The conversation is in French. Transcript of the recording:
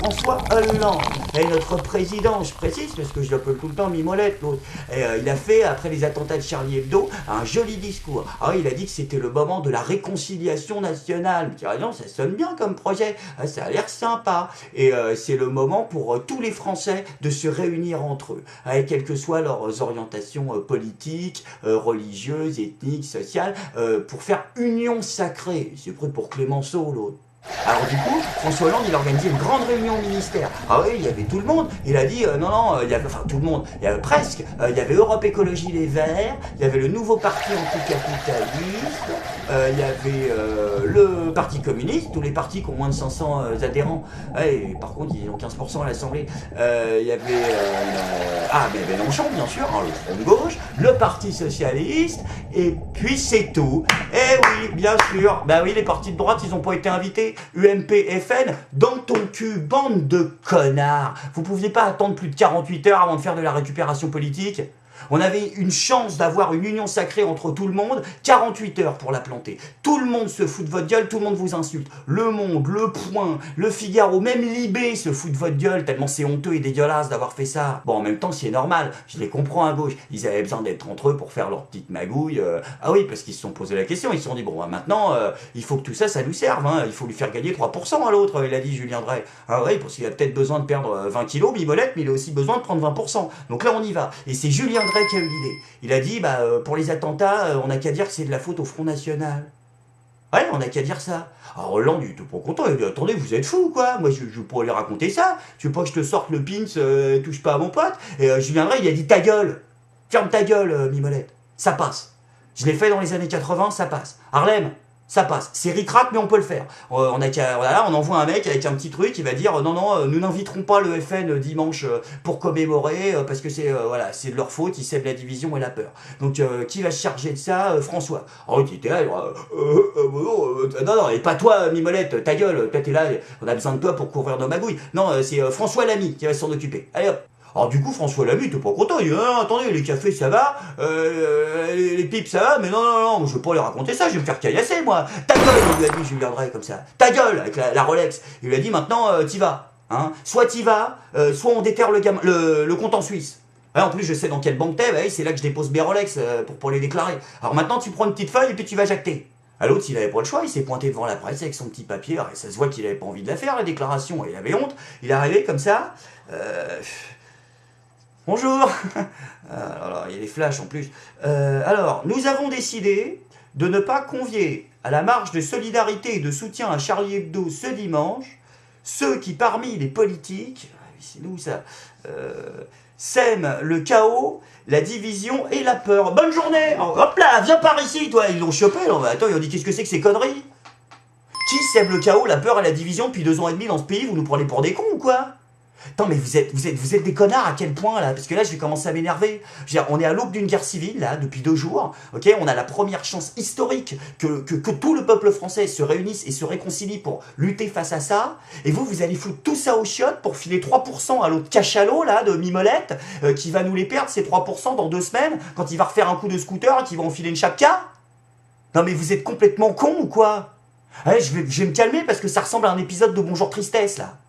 François Hollande. Et notre président, je précise, parce que je l'appelle tout le temps Mimolette, l'autre, il a fait, après les attentats de Charlie Hebdo, un joli discours. Ah, il a dit que c'était le moment de la réconciliation nationale. Tu as raison, ça sonne bien comme projet, ça a l'air sympa. Et c'est le moment pour tous les Français de se réunir entre eux, quelles que soient leurs orientations politiques, religieuses, ethniques, sociales, pour faire union sacrée. C'est prêt pour Clémenceau, l'autre. Alors du coup, François Hollande, il a organisé une grande réunion au ministère. Ah oui, il y avait tout le monde. Il a dit, non, il y avait, enfin tout le monde, il y avait presque. Il y avait Europe Écologie Les Verts, il y avait le nouveau parti anticapitaliste, il y avait le parti communiste, tous les partis qui ont moins de 500 adhérents. Et par contre, ils ont 15% à l'Assemblée. Il y avait, mais Mélenchon, bien sûr, hein, le Front de Gauche, le Parti Socialiste, et puis c'est tout. Eh oui, bien sûr, bah oui, les partis de droite, ils n'ont pas été invités. UMP, FN, dans ton cul, bande de connards. Vous pouviez pas attendre plus de 48 heures avant de faire de la récupération politique? On avait une chance d'avoir une union sacrée entre tout le monde, 48 heures pour la planter. Tout le monde se fout de votre gueule, tout le monde vous insulte. Le Monde, Le Point, Le Figaro, même Libé se fout de votre gueule, tellement c'est honteux et dégueulasse d'avoir fait ça. Bon, en même temps, c'est normal, je les comprends à gauche. Ils avaient besoin d'être entre eux pour faire leur petite magouille. Ah oui, parce qu'ils se sont posé la question, ils se sont dit, bon, bah, maintenant, il faut que tout ça, ça nous serve. Hein. Il faut lui faire gagner 3% à l'autre, il a dit Julien Drey. Ah oui, parce qu'il a peut-être besoin de perdre 20 kilos, Mimolette, mais il a aussi besoin de prendre 20%. Donc là, on y va. Et c'est Julien Drey qui a eu l'idée. Il a dit, pour les attentats, on n'a qu'à dire que c'est de la faute au Front National. Ouais, on n'a qu'à dire ça. Alors Hollande, il était pas content, il a dit, attendez, vous êtes fous, quoi. Moi, je pourrais lui raconter ça. Tu veux pas que je te sorte le pins, touche pas à mon pote? Et Julien Drey, il a dit, ta gueule. Ferme ta gueule, Mimolette. Ça passe. Je l'ai fait dans les années 80, ça passe. Harlem, ça passe. C'est ric-rac, mais on peut le faire. On envoie un mec avec un petit truc, il va dire non, nous n'inviterons pas le FN dimanche pour commémorer, parce que c'est de leur faute, ils sèment la division et la peur. Donc, qui va se charger de ça? François. Oh, tu étais là, non, et pas toi, Mimolette, ta gueule, toi t'es là, on a besoin de toi pour couvrir nos magouilles. Non, c'est François Lamy qui va s'en occuper. Allez hop. Alors du coup, François Lamy, t'es pas content, il dit, non, attendez, les cafés ça va, les pipes ça va, mais non, je veux pas les raconter ça, je vais me faire caillasser moi. Ta gueule, il lui a dit Julien Drey comme ça. Ta gueule, avec la Rolex. Il lui a dit, maintenant, t'y vas. Hein. Soit t'y vas, soit on déterre le compte en Suisse. En plus, je sais dans quelle banque t'es, c'est là que je dépose mes Rolex pour les déclarer. Alors maintenant, tu prends une petite feuille et puis tu vas jacter. À l'autre, s'il avait pas le choix, il s'est pointé devant la presse avec son petit papier, et ça se voit qu'il avait pas envie de la faire, la déclaration, et il avait honte. Il est arrivé comme ça, bonjour. Alors, il y a les flashs en plus. Alors, nous avons décidé de ne pas convier à la marche de solidarité et de soutien à Charlie Hebdo ce dimanche ceux qui, parmi les politiques, c'est nous ça, sèment le chaos, la division et la peur. Bonne journée. Hop là, viens par ici, toi. Ils l'ont chopé. Non, mais attends, ils ont dit qu'est-ce que c'est que ces conneries? Qui sème le chaos, la peur et la division depuis 2 ans et demi dans ce pays? Vous nous prenez pour des cons ou quoi? Attends, mais vous êtes des connards à quel point là? Parce que là, je vais commencer à m'énerver. On est à l'aube d'une guerre civile là, depuis 2 jours. Ok, on a la première chance historique que tout le peuple français se réunisse et se réconcilie pour lutter face à ça. Et vous allez foutre tout ça aux chiottes pour filer 3% à l'autre cachalot là de Mimolette qui va nous les perdre ces 3% dans 2 semaines quand il va refaire un coup de scooter et qu'il va enfiler une chapka. Non mais vous êtes complètement con ou quoi? Je vais me calmer parce que ça ressemble à un épisode de Bonjour Tristesse là.